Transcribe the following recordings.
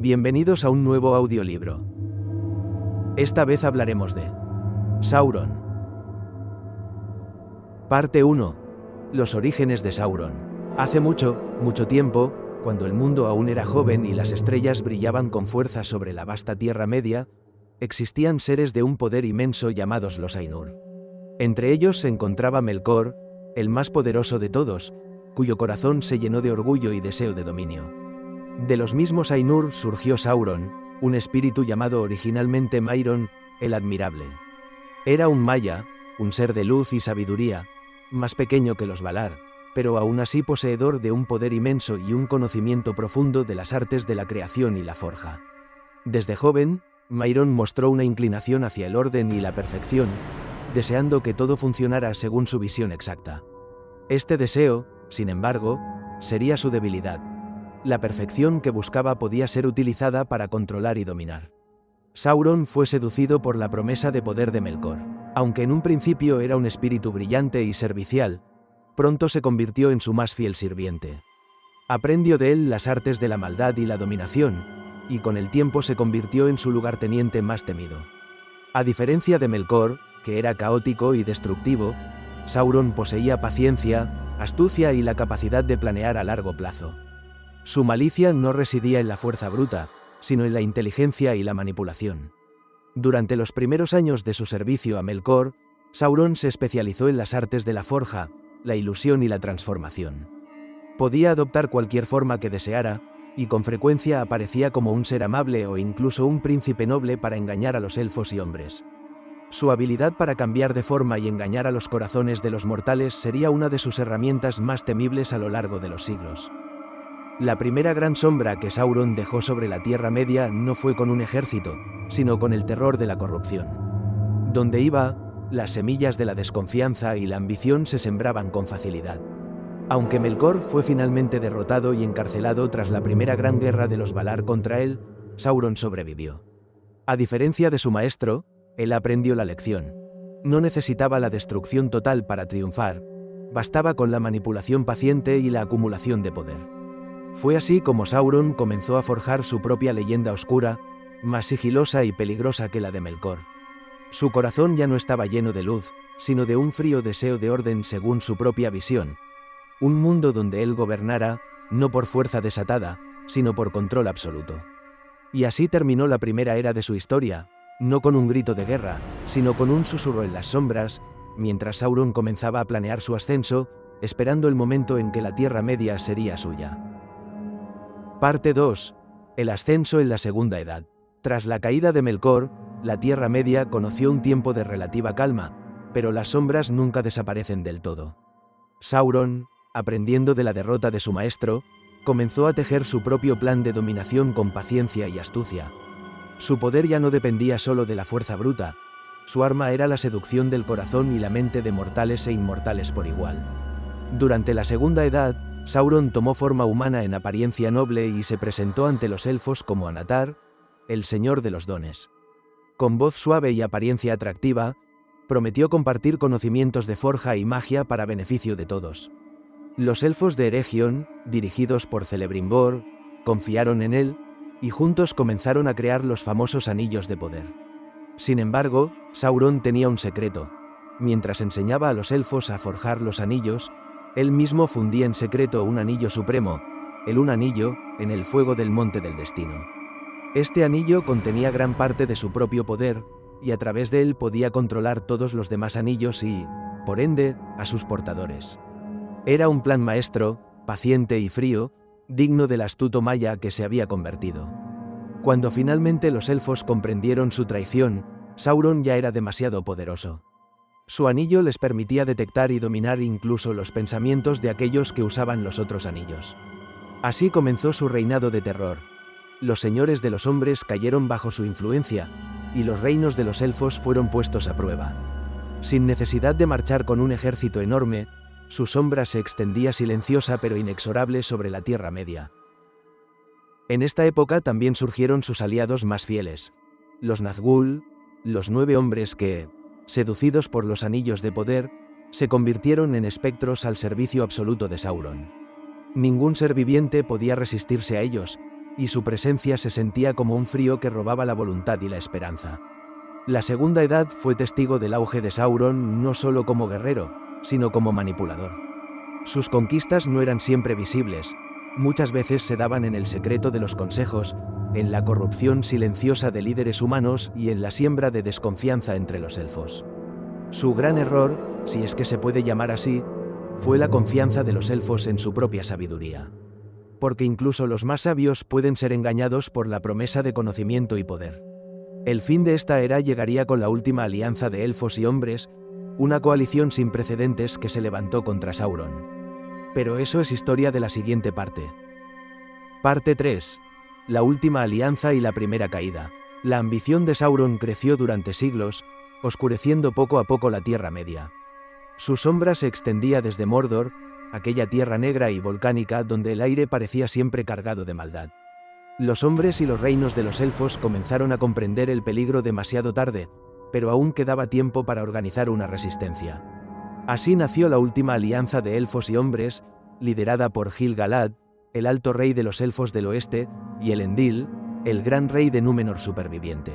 Bienvenidos a un nuevo audiolibro. Esta vez hablaremos de Sauron. Parte 1. Los orígenes de Sauron. Hace mucho tiempo, cuando el mundo aún era joven y las estrellas brillaban con fuerza sobre la vasta Tierra Media, existían seres de un poder inmenso llamados los Ainur. Entre ellos se encontraba Melkor, el más poderoso de todos, cuyo corazón se llenó de orgullo y deseo de dominio. De los mismos Ainur surgió Sauron, un espíritu llamado originalmente Mairon, el Admirable. Era un Maya, un ser de luz y sabiduría, más pequeño que los Valar, pero aún así poseedor de un poder inmenso y un conocimiento profundo de las artes de la creación y la forja. Desde joven, Mairon mostró una inclinación hacia el orden y la perfección, deseando que todo funcionara según su visión exacta. Este deseo, sin embargo, sería su debilidad. La perfección que buscaba podía ser utilizada para controlar y dominar. Sauron fue seducido por la promesa de poder de Melkor. Aunque en un principio era un espíritu brillante y servicial, pronto se convirtió en su más fiel sirviente. Aprendió de él las artes de la maldad y la dominación, y con el tiempo se convirtió en su lugarteniente más temido. A diferencia de Melkor, que era caótico y destructivo, Sauron poseía paciencia, astucia y la capacidad de planear a largo plazo. Su malicia no residía en la fuerza bruta, sino en la inteligencia y la manipulación. Durante los primeros años de su servicio a Melkor, Sauron se especializó en las artes de la forja, la ilusión y la transformación. Podía adoptar cualquier forma que deseara, y con frecuencia aparecía como un ser amable o incluso un príncipe noble para engañar a los elfos y hombres. Su habilidad para cambiar de forma y engañar a los corazones de los mortales sería una de sus herramientas más temibles a lo largo de los siglos. La primera gran sombra que Sauron dejó sobre la Tierra Media no fue con un ejército, sino con el terror de la corrupción. Donde iba, las semillas de la desconfianza y la ambición se sembraban con facilidad. Aunque Melkor fue finalmente derrotado y encarcelado tras la primera gran guerra de los Valar contra él, Sauron sobrevivió. A diferencia de su maestro, él aprendió la lección. No necesitaba la destrucción total para triunfar, bastaba con la manipulación paciente y la acumulación de poder. Fue así como Sauron comenzó a forjar su propia leyenda oscura, más sigilosa y peligrosa que la de Melkor. Su corazón ya no estaba lleno de luz, sino de un frío deseo de orden según su propia visión. Un mundo donde él gobernara, no por fuerza desatada, sino por control absoluto. Y así terminó la primera era de su historia, no con un grito de guerra, sino con un susurro en las sombras, mientras Sauron comenzaba a planear su ascenso, esperando el momento en que la Tierra Media sería suya. Parte 2. El ascenso en la Segunda Edad. Tras la caída de Melkor, la Tierra Media conoció un tiempo de relativa calma, pero las sombras nunca desaparecen del todo. Sauron, aprendiendo de la derrota de su maestro, comenzó a tejer su propio plan de dominación con paciencia y astucia. Su poder ya no dependía solo de la fuerza bruta, su arma era la seducción del corazón y la mente de mortales e inmortales por igual. Durante la Segunda Edad, Sauron tomó forma humana en apariencia noble y se presentó ante los elfos como Anatar, el Señor de los Dones. Con voz suave y apariencia atractiva, prometió compartir conocimientos de forja y magia para beneficio de todos. Los elfos de Eregion, dirigidos por Celebrimbor, confiaron en él, y juntos comenzaron a crear los famosos anillos de poder. Sin embargo, Sauron tenía un secreto. Mientras enseñaba a los elfos a forjar los anillos, él mismo fundía en secreto un anillo supremo, el Un Anillo, en el fuego del Monte del Destino. Este anillo contenía gran parte de su propio poder, y a través de él podía controlar todos los demás anillos y, por ende, a sus portadores. Era un plan maestro, paciente y frío, digno del astuto Maya que se había convertido. Cuando finalmente los elfos comprendieron su traición, Sauron ya era demasiado poderoso. Su anillo les permitía detectar y dominar incluso los pensamientos de aquellos que usaban los otros anillos. Así comenzó su reinado de terror. Los señores de los hombres cayeron bajo su influencia, y los reinos de los elfos fueron puestos a prueba. Sin necesidad de marchar con un ejército enorme, su sombra se extendía silenciosa pero inexorable sobre la Tierra Media. En esta época también surgieron sus aliados más fieles, los Nazgûl, los 9 hombres que, seducidos por los anillos de poder, se convirtieron en espectros al servicio absoluto de Sauron. Ningún ser viviente podía resistirse a ellos, y su presencia se sentía como un frío que robaba la voluntad y la esperanza. La Segunda Edad fue testigo del auge de Sauron no solo como guerrero, sino como manipulador. Sus conquistas no eran siempre visibles, muchas veces se daban en el secreto de los consejos, en la corrupción silenciosa de líderes humanos y en la siembra de desconfianza entre los elfos. Su gran error, si es que se puede llamar así, fue la confianza de los elfos en su propia sabiduría. Porque incluso los más sabios pueden ser engañados por la promesa de conocimiento y poder. El fin de esta era llegaría con la última alianza de elfos y hombres, una coalición sin precedentes que se levantó contra Sauron. Pero eso es historia de la siguiente parte. Parte 3. La última alianza y la primera caída. La ambición de Sauron creció durante siglos, oscureciendo poco a poco la Tierra Media. Su sombra se extendía desde Mordor, aquella tierra negra y volcánica donde el aire parecía siempre cargado de maldad. Los hombres y los reinos de los elfos comenzaron a comprender el peligro demasiado tarde, pero aún quedaba tiempo para organizar una resistencia. Así nació la última alianza de elfos y hombres, liderada por Gil-galad, el alto rey de los elfos del oeste, y Elendil, el gran rey de Númenor superviviente.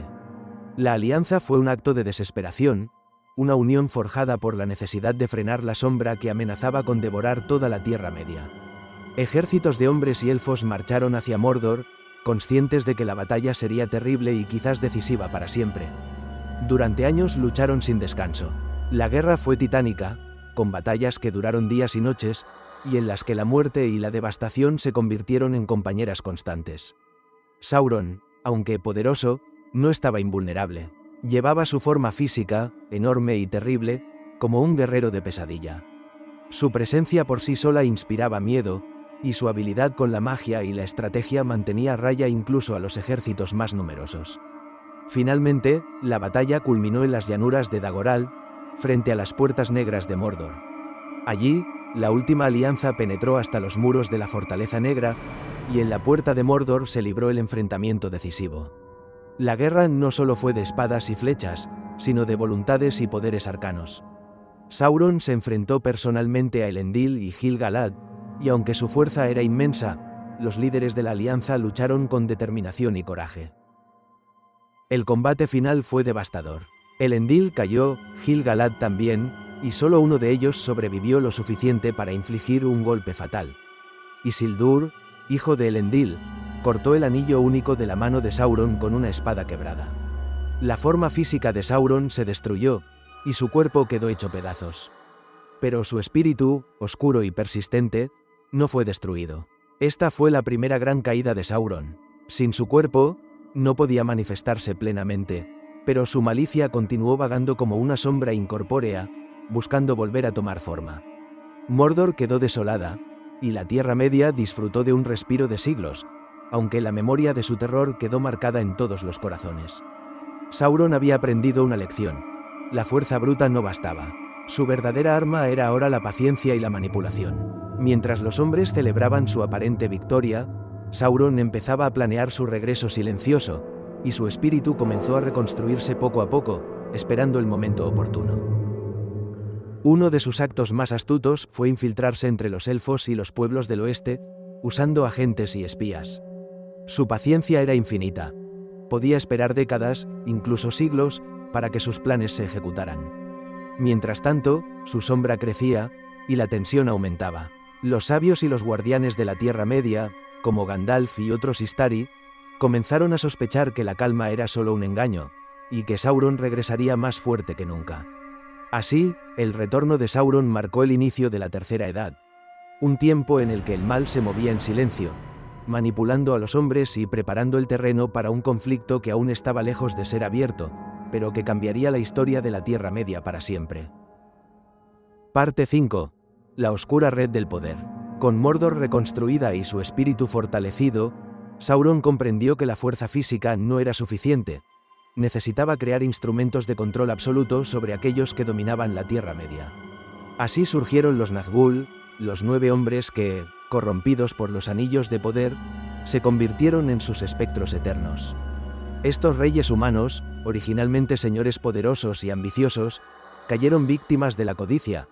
La alianza fue un acto de desesperación, una unión forjada por la necesidad de frenar la sombra que amenazaba con devorar toda la Tierra Media. Ejércitos de hombres y elfos marcharon hacia Mordor, conscientes de que la batalla sería terrible y quizás decisiva para siempre. Durante años lucharon sin descanso. La guerra fue titánica, con batallas que duraron días y noches, y en las que la muerte y la devastación se convirtieron en compañeras constantes. Sauron, aunque poderoso, no estaba invulnerable. Llevaba su forma física, enorme y terrible, como un guerrero de pesadilla. Su presencia por sí sola inspiraba miedo, y su habilidad con la magia y la estrategia mantenía a raya incluso a los ejércitos más numerosos. Finalmente, la batalla culminó en las llanuras de Dagorhal, frente a las puertas negras de Mordor. Allí, la última alianza penetró hasta los muros de la Fortaleza Negra, y en la puerta de Mordor se libró el enfrentamiento decisivo. La guerra no solo fue de espadas y flechas, sino de voluntades y poderes arcanos. Sauron se enfrentó personalmente a Elendil y Gil-galad, y aunque su fuerza era inmensa, los líderes de la alianza lucharon con determinación y coraje. El combate final fue devastador. Elendil cayó, Gil-galad también, y solo uno de ellos sobrevivió lo suficiente para infligir un golpe fatal. Isildur, hijo de Elendil, cortó el anillo único de la mano de Sauron con una espada quebrada. La forma física de Sauron se destruyó, y su cuerpo quedó hecho pedazos. Pero su espíritu, oscuro y persistente, no fue destruido. Esta fue la primera gran caída de Sauron. Sin su cuerpo, no podía manifestarse plenamente, pero su malicia continuó vagando como una sombra incorpórea, buscando volver a tomar forma. Mordor quedó desolada, y la Tierra Media disfrutó de un respiro de siglos, aunque la memoria de su terror quedó marcada en todos los corazones. Sauron había aprendido una lección. La fuerza bruta no bastaba. Su verdadera arma era ahora la paciencia y la manipulación. Mientras los hombres celebraban su aparente victoria, Sauron empezaba a planear su regreso silencioso, y su espíritu comenzó a reconstruirse poco a poco, esperando el momento oportuno. Uno de sus actos más astutos fue infiltrarse entre los elfos y los pueblos del oeste, usando agentes y espías. Su paciencia era infinita. Podía esperar décadas, incluso siglos, para que sus planes se ejecutaran. Mientras tanto, su sombra crecía, y la tensión aumentaba. Los sabios y los guardianes de la Tierra Media, como Gandalf y otros Istari, comenzaron a sospechar que la calma era solo un engaño, y que Sauron regresaría más fuerte que nunca. Así, el retorno de Sauron marcó el inicio de la Tercera Edad, un tiempo en el que el mal se movía en silencio, manipulando a los hombres y preparando el terreno para un conflicto que aún estaba lejos de ser abierto, pero que cambiaría la historia de la Tierra Media para siempre. Parte 5. La oscura red del poder. Con Mordor reconstruida y su espíritu fortalecido, Sauron comprendió que la fuerza física no era suficiente. Necesitaba crear instrumentos de control absoluto sobre aquellos que dominaban la Tierra Media. Así surgieron los Nazgûl, los 9 hombres que, corrompidos por los anillos de poder, se convirtieron en sus espectros eternos. Estos reyes humanos, originalmente señores poderosos y ambiciosos, cayeron víctimas de la codicia,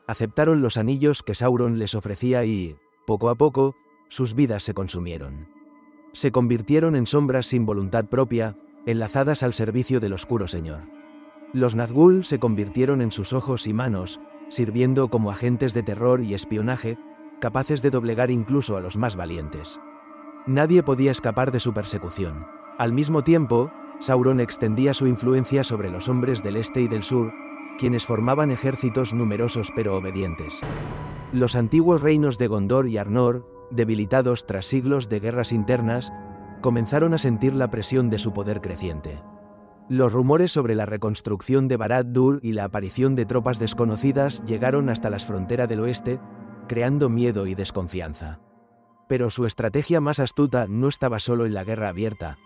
aceptaron los anillos que Sauron les ofrecía y, poco a poco, sus vidas se consumieron. se convirtieron en sombras sin voluntad propia, enlazadas al servicio del Oscuro Señor. Los Nazgûl se convirtieron en sus ojos y manos, sirviendo como agentes de terror y espionaje, capaces de doblegar incluso a los más valientes. Nadie podía escapar de su persecución. Al mismo tiempo, Sauron extendía su influencia sobre los hombres del este y del sur, quienes formaban ejércitos numerosos pero obedientes. Los antiguos reinos de Gondor y Arnor, debilitados tras siglos de guerras internas, comenzaron a sentir la presión de su poder creciente. Los rumores sobre la reconstrucción de Barad-dûr y la aparición de tropas desconocidas llegaron hasta las fronteras del oeste, creando miedo y desconfianza. Pero su estrategia más astuta no estaba solo en la guerra abierta.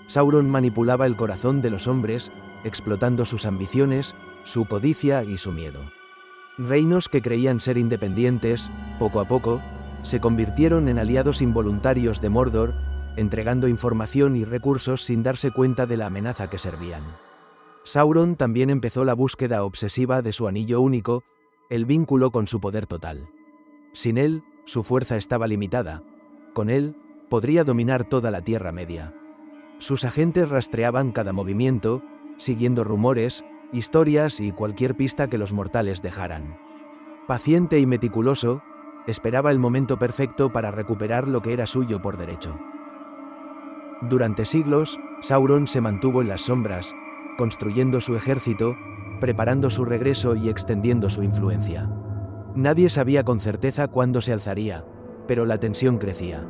Sauron manipulaba el corazón de los hombres, explotando sus ambiciones, su codicia y su miedo. Reinos que creían ser independientes, poco a poco, se convirtieron en aliados involuntarios de Mordor, entregando información y recursos sin darse cuenta de la amenaza que servían. Sauron también empezó la búsqueda obsesiva de su anillo único, el vínculo con su poder total. Sin él, su fuerza estaba limitada. Con él, podría dominar toda la Tierra Media. Sus agentes rastreaban cada movimiento, siguiendo rumores, historias y cualquier pista que los mortales dejaran. Paciente y meticuloso, esperaba el momento perfecto para recuperar lo que era suyo por derecho. Durante siglos, Sauron se mantuvo en las sombras, construyendo su ejército, preparando su regreso y extendiendo su influencia. Nadie sabía con certeza cuándo se alzaría, pero la tensión crecía.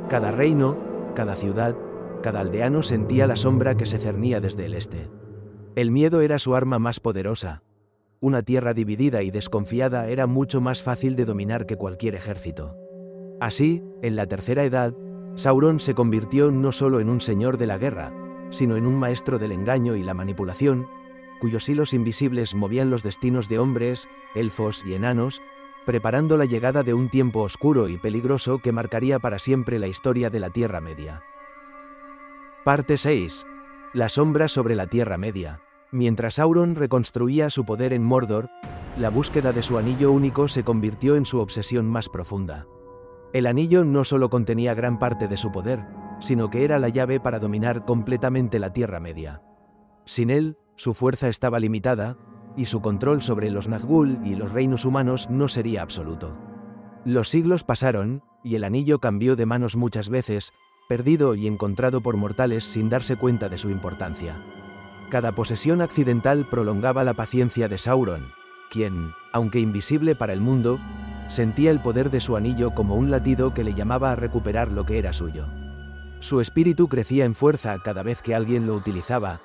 Cada reino, cada ciudad, cada aldeano sentía la sombra que se cernía desde el este. El miedo era su arma más poderosa. Una tierra dividida y desconfiada era mucho más fácil de dominar que cualquier ejército. Así, en la Tercera Edad, Sauron se convirtió no solo en un señor de la guerra, sino en un maestro del engaño y la manipulación, cuyos hilos invisibles movían los destinos de hombres, elfos y enanos, preparando la llegada de un tiempo oscuro y peligroso que marcaría para siempre la historia de la Tierra Media. Parte 6. La sombra sobre la Tierra Media. Mientras Sauron reconstruía su poder en Mordor, la búsqueda de su anillo único se convirtió en su obsesión más profunda. El anillo no solo contenía gran parte de su poder, sino que era la llave para dominar completamente la Tierra Media. Sin él, su fuerza estaba limitada, y su control sobre los Nazgûl y los reinos humanos no sería absoluto. Los siglos pasaron, y el anillo cambió de manos muchas veces, perdido y encontrado por mortales sin darse cuenta de su importancia. Cada posesión accidental prolongaba la paciencia de Sauron, quien, aunque invisible para el mundo, sentía el poder de su anillo como un latido que le llamaba a recuperar lo que era suyo. Su espíritu crecía en fuerza cada vez que alguien lo utilizaba,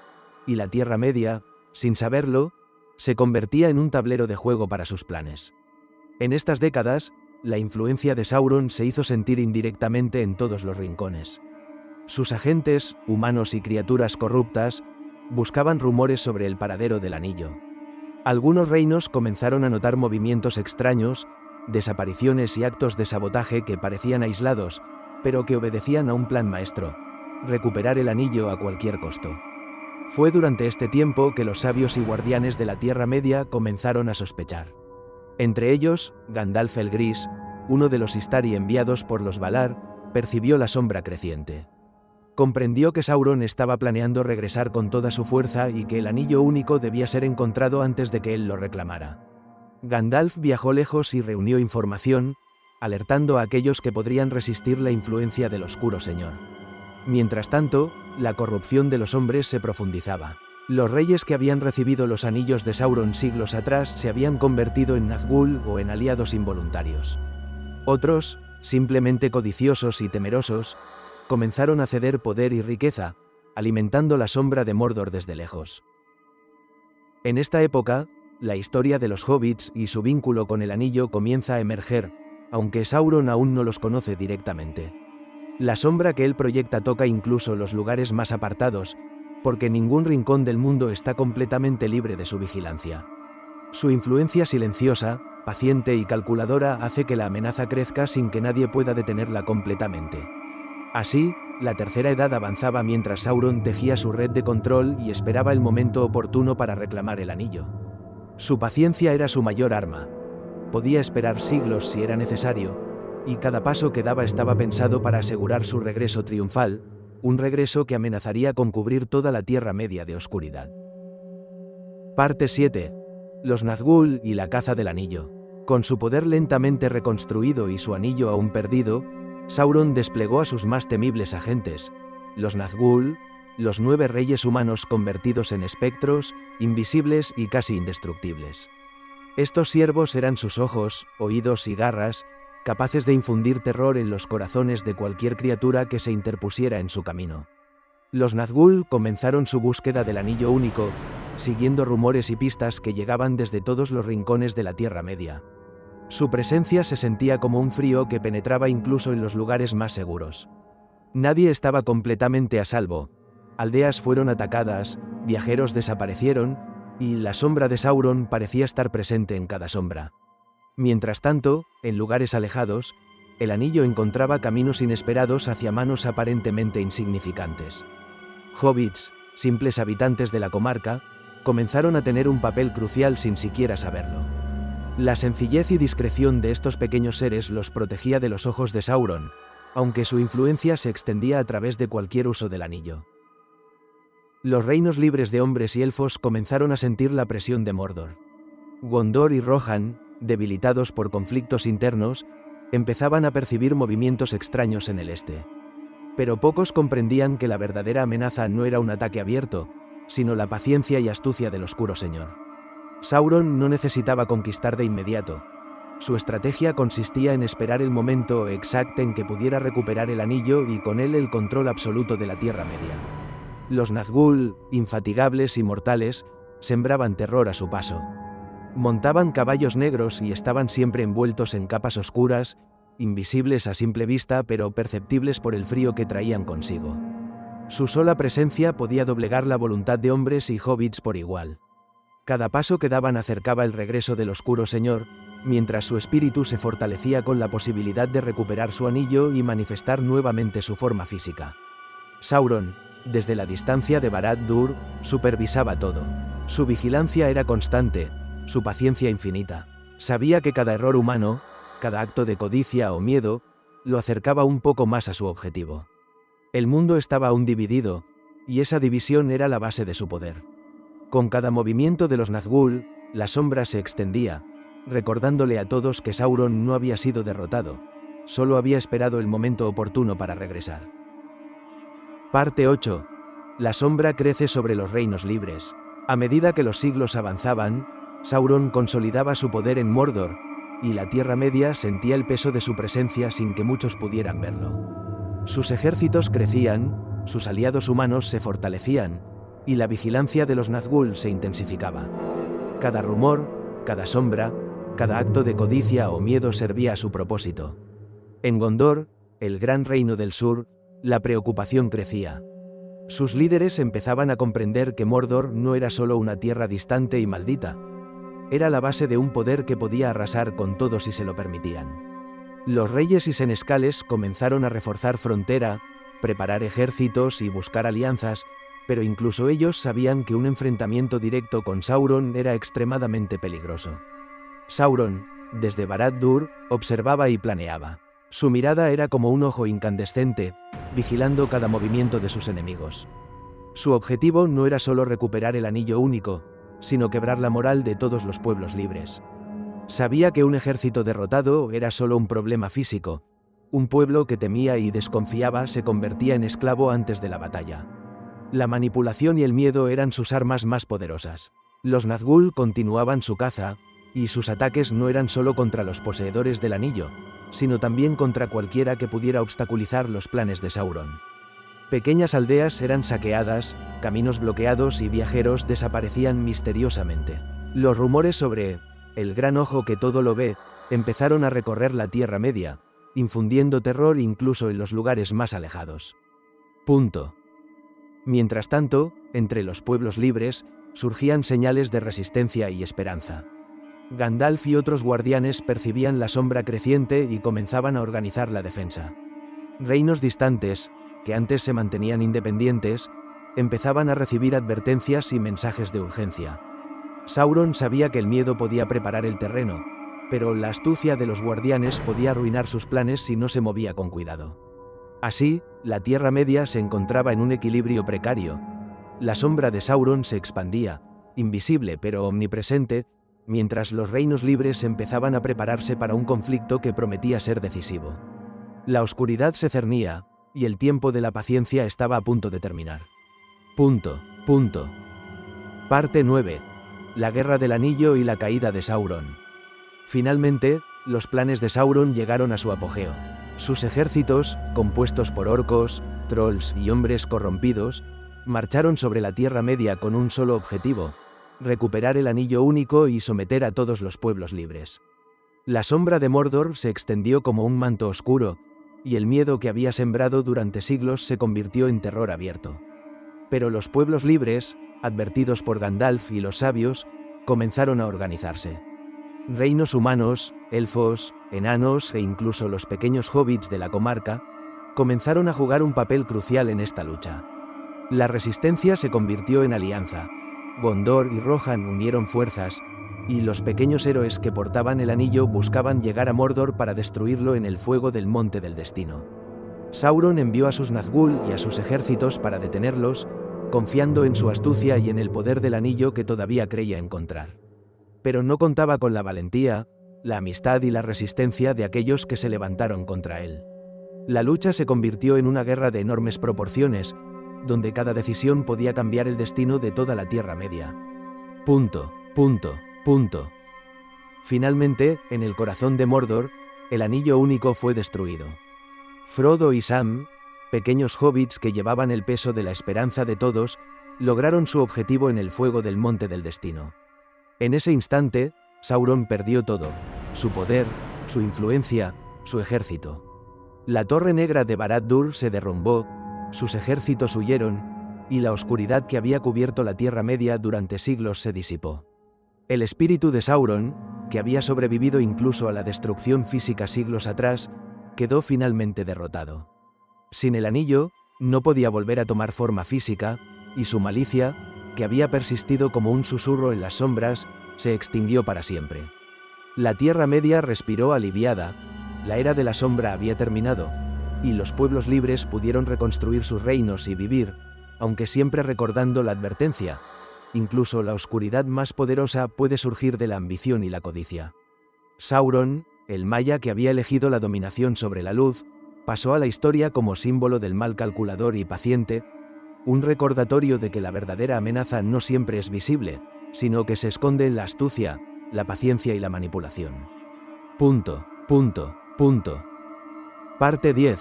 y la Tierra Media, sin saberlo, se convertía en un tablero de juego para sus planes. En estas décadas, la influencia de Sauron se hizo sentir indirectamente en todos los rincones. Sus agentes, humanos y criaturas corruptas, buscaban rumores sobre el paradero del anillo. Algunos reinos comenzaron a notar movimientos extraños, desapariciones y actos de sabotaje que parecían aislados, pero que obedecían a un plan maestro: recuperar el anillo a cualquier costo. Fue durante este tiempo que los sabios y guardianes de la Tierra Media comenzaron a sospechar. Entre ellos, Gandalf el Gris, uno de los Istari enviados por los Valar, percibió la sombra creciente. Comprendió que Sauron estaba planeando regresar con toda su fuerza y que el anillo único debía ser encontrado antes de que él lo reclamara. Gandalf viajó lejos y reunió información, alertando a aquellos que podrían resistir la influencia del Oscuro Señor. Mientras tanto, la corrupción de los hombres se profundizaba. Los reyes que habían recibido los anillos de Sauron siglos atrás se habían convertido en Nazgûl o en aliados involuntarios. Otros, simplemente codiciosos y temerosos, comenzaron a ceder poder y riqueza, alimentando la sombra de Mordor desde lejos. En esta época, la historia de los hobbits y su vínculo con el anillo comienza a emerger, aunque Sauron aún no los conoce directamente. La sombra que él proyecta toca incluso los lugares más apartados, porque ningún rincón del mundo está completamente libre de su vigilancia. Su influencia silenciosa, paciente y calculadora hace que la amenaza crezca sin que nadie pueda detenerla completamente. Así, la Tercera Edad avanzaba mientras Sauron tejía su red de control y esperaba el momento oportuno para reclamar el anillo. Su paciencia era su mayor arma. Podía esperar siglos si era necesario, y cada paso que daba estaba pensado para asegurar su regreso triunfal, un regreso que amenazaría con cubrir toda la Tierra Media de oscuridad. Parte 7. Los Nazgûl y la caza del anillo. Con su poder lentamente reconstruido y su anillo aún perdido, Sauron desplegó a sus más temibles agentes, los Nazgûl, los 9 reyes humanos convertidos en espectros, invisibles y casi indestructibles. Estos siervos eran sus ojos, oídos y garras, capaces de infundir terror en los corazones de cualquier criatura que se interpusiera en su camino. Los Nazgûl comenzaron su búsqueda del anillo único, siguiendo rumores y pistas que llegaban desde todos los rincones de la Tierra Media. Su presencia se sentía como un frío que penetraba incluso en los lugares más seguros. Nadie estaba completamente a salvo. Aldeas fueron atacadas, viajeros desaparecieron, y la sombra de Sauron parecía estar presente en cada sombra. Mientras tanto, en lugares alejados, el anillo encontraba caminos inesperados hacia manos aparentemente insignificantes. Hobbits, simples habitantes de la comarca, comenzaron a tener un papel crucial sin siquiera saberlo. La sencillez y discreción de estos pequeños seres los protegía de los ojos de Sauron, aunque su influencia se extendía a través de cualquier uso del anillo. Los reinos libres de hombres y elfos comenzaron a sentir la presión de Mordor. Gondor y Rohan, debilitados por conflictos internos, empezaban a percibir movimientos extraños en el este. Pero pocos comprendían que la verdadera amenaza no era un ataque abierto, sino la paciencia y astucia del Oscuro Señor. Sauron no necesitaba conquistar de inmediato. Su estrategia consistía en esperar el momento exacto en que pudiera recuperar el anillo y con él el control absoluto de la Tierra Media. Los Nazgûl, infatigables y mortales, sembraban terror a su paso. Montaban caballos negros y estaban siempre envueltos en capas oscuras, invisibles a simple vista pero perceptibles por el frío que traían consigo. Su sola presencia podía doblegar la voluntad de hombres y hobbits por igual. Cada paso que daban acercaba el regreso del Oscuro Señor, mientras su espíritu se fortalecía con la posibilidad de recuperar su anillo y manifestar nuevamente su forma física. Sauron, desde la distancia de Barad-dûr, supervisaba todo. Su vigilancia era constante, su paciencia infinita. Sabía que cada error humano, cada acto de codicia o miedo, lo acercaba un poco más a su objetivo. El mundo estaba aún dividido, y esa división era la base de su poder. Con cada movimiento de los Nazgûl, la sombra se extendía, recordándole a todos que Sauron no había sido derrotado, solo había esperado el momento oportuno para regresar. Parte 8. La sombra crece sobre los reinos libres. A medida que los siglos avanzaban, Sauron consolidaba su poder en Mordor, y la Tierra Media sentía el peso de su presencia sin que muchos pudieran verlo. Sus ejércitos crecían, sus aliados humanos se fortalecían, y la vigilancia de los Nazgûl se intensificaba. Cada rumor, cada sombra, cada acto de codicia o miedo servía a su propósito. En Gondor, el gran reino del sur, la preocupación crecía. Sus líderes empezaban a comprender que Mordor no era solo una tierra distante y maldita, era la base de un poder que podía arrasar con todo si se lo permitían. Los reyes y senescales comenzaron a reforzar frontera, preparar ejércitos y buscar alianzas, pero incluso ellos sabían que un enfrentamiento directo con Sauron era extremadamente peligroso. Sauron, desde Barad-dûr, observaba y planeaba. Su mirada era como un ojo incandescente, vigilando cada movimiento de sus enemigos. Su objetivo no era solo recuperar el anillo único, sino quebrar la moral de todos los pueblos libres. Sabía que un ejército derrotado era solo un problema físico. Un pueblo que temía y desconfiaba se convertía en esclavo antes de la batalla. La manipulación y el miedo eran sus armas más poderosas. Los Nazgûl continuaban su caza, y sus ataques no eran solo contra los poseedores del anillo, sino también contra cualquiera que pudiera obstaculizar los planes de Sauron. Pequeñas aldeas eran saqueadas, caminos bloqueados y viajeros desaparecían misteriosamente. Los rumores sobre el gran ojo que todo lo ve empezaron a recorrer la Tierra Media, infundiendo terror incluso en los lugares más alejados. Mientras tanto, entre los pueblos libres, surgían señales de resistencia y esperanza. Gandalf y otros guardianes percibían la sombra creciente y comenzaban a organizar la defensa. Reinos distantes, que antes se mantenían independientes, empezaban a recibir advertencias y mensajes de urgencia. Sauron sabía que el miedo podía preparar el terreno, pero la astucia de los guardianes podía arruinar sus planes si no se movía con cuidado. Así, la Tierra Media se encontraba en un equilibrio precario. La sombra de Sauron se expandía, invisible pero omnipresente, mientras los reinos libres empezaban a prepararse para un conflicto que prometía ser decisivo. La oscuridad se cernía, y el tiempo de la paciencia estaba a punto de terminar. Parte 9. La Guerra del Anillo y la caída de Sauron. Finalmente, los planes de Sauron llegaron a su apogeo. Sus ejércitos, compuestos por orcos, trolls y hombres corrompidos, marcharon sobre la Tierra Media con un solo objetivo: recuperar el Anillo Único y someter a todos los pueblos libres. La sombra de Mordor se extendió como un manto oscuro, y el miedo que había sembrado durante siglos se convirtió en terror abierto. Pero los pueblos libres, advertidos por Gandalf y los sabios, comenzaron a organizarse. Reinos humanos, elfos, enanos e incluso los pequeños hobbits de la comarca comenzaron a jugar un papel crucial en esta lucha. La resistencia se convirtió en alianza. Gondor y Rohan unieron fuerzas, y los pequeños héroes que portaban el anillo buscaban llegar a Mordor para destruirlo en el fuego del Monte del Destino. Sauron envió a sus Nazgûl y a sus ejércitos para detenerlos, confiando en su astucia y en el poder del anillo que todavía creía encontrar. Pero no contaba con la valentía, la amistad y la resistencia de aquellos que se levantaron contra él. La lucha se convirtió en una guerra de enormes proporciones, donde cada decisión podía cambiar el destino de toda la Tierra Media. Finalmente, en el corazón de Mordor, el Anillo Único fue destruido. Frodo y Sam, pequeños hobbits que llevaban el peso de la esperanza de todos, lograron su objetivo en el fuego del Monte del Destino. En ese instante, Sauron perdió todo: su poder, su influencia, su ejército. La Torre Negra de Barad-dûr se derrumbó, sus ejércitos huyeron, y la oscuridad que había cubierto la Tierra Media durante siglos se disipó. El espíritu de Sauron, que había sobrevivido incluso a la destrucción física siglos atrás, quedó finalmente derrotado. Sin el anillo, no podía volver a tomar forma física, y su malicia, que había persistido como un susurro en las sombras, se extinguió para siempre. La Tierra Media respiró aliviada, la era de la sombra había terminado, y los pueblos libres pudieron reconstruir sus reinos y vivir, aunque siempre recordando la advertencia: incluso la oscuridad más poderosa puede surgir de la ambición y la codicia. Sauron, el Maya que había elegido la dominación sobre la luz, pasó a la historia como símbolo del mal calculador y paciente, un recordatorio de que la verdadera amenaza no siempre es visible, sino que se esconde en la astucia, la paciencia y la manipulación. Parte 10.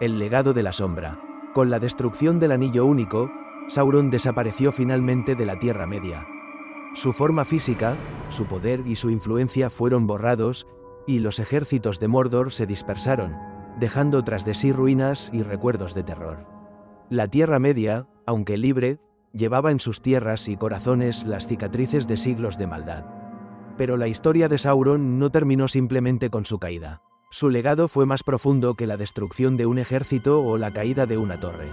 El legado de la sombra. Con la destrucción del Anillo Único, Sauron desapareció finalmente de la Tierra Media. Su forma física, su poder y su influencia fueron borrados, y los ejércitos de Mordor se dispersaron, dejando tras de sí ruinas y recuerdos de terror. La Tierra Media, aunque libre, llevaba en sus tierras y corazones las cicatrices de siglos de maldad. Pero la historia de Sauron no terminó simplemente con su caída. Su legado fue más profundo que la destrucción de un ejército o la caída de una torre.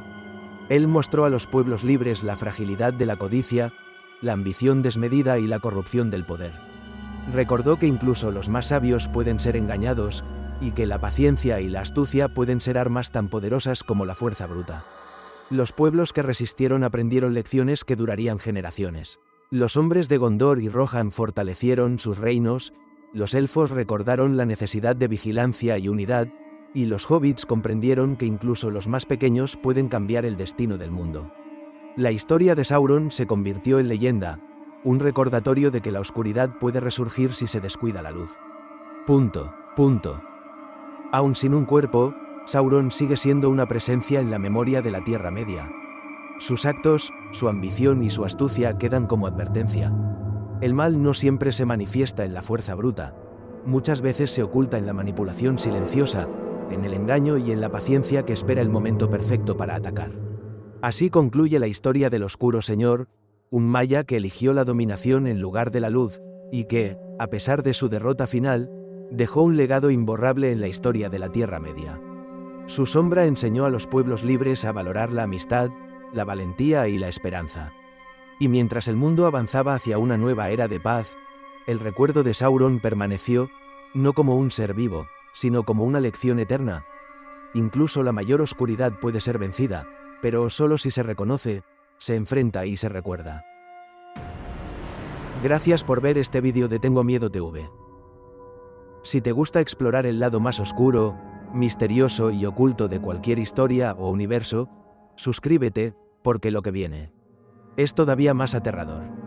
Él mostró a los pueblos libres la fragilidad de la codicia, la ambición desmedida y la corrupción del poder. Recordó que incluso los más sabios pueden ser engañados, y que la paciencia y la astucia pueden ser armas tan poderosas como la fuerza bruta. Los pueblos que resistieron aprendieron lecciones que durarían generaciones. Los hombres de Gondor y Rohan fortalecieron sus reinos, los elfos recordaron la necesidad de vigilancia y unidad, y los hobbits comprendieron que incluso los más pequeños pueden cambiar el destino del mundo. La historia de Sauron se convirtió en leyenda, un recordatorio de que la oscuridad puede resurgir si se descuida la luz. Aun sin un cuerpo, Sauron sigue siendo una presencia en la memoria de la Tierra Media. Sus actos, su ambición y su astucia quedan como advertencia. El mal no siempre se manifiesta en la fuerza bruta, muchas veces se oculta en la manipulación silenciosa, en el engaño y en la paciencia que espera el momento perfecto para atacar. Así concluye la historia del Oscuro Señor, un Maya que eligió la dominación en lugar de la luz, y que, a pesar de su derrota final, dejó un legado imborrable en la historia de la Tierra Media. Su sombra enseñó a los pueblos libres a valorar la amistad, la valentía y la esperanza. Y mientras el mundo avanzaba hacia una nueva era de paz, el recuerdo de Sauron permaneció, no como un ser vivo, sino como una lección eterna. Incluso la mayor oscuridad puede ser vencida, pero solo si se reconoce, se enfrenta y se recuerda. Gracias por ver este vídeo de Tengo Miedo TV. Si te gusta explorar el lado más oscuro, misterioso y oculto de cualquier historia o universo, suscríbete, porque lo que viene es todavía más aterrador.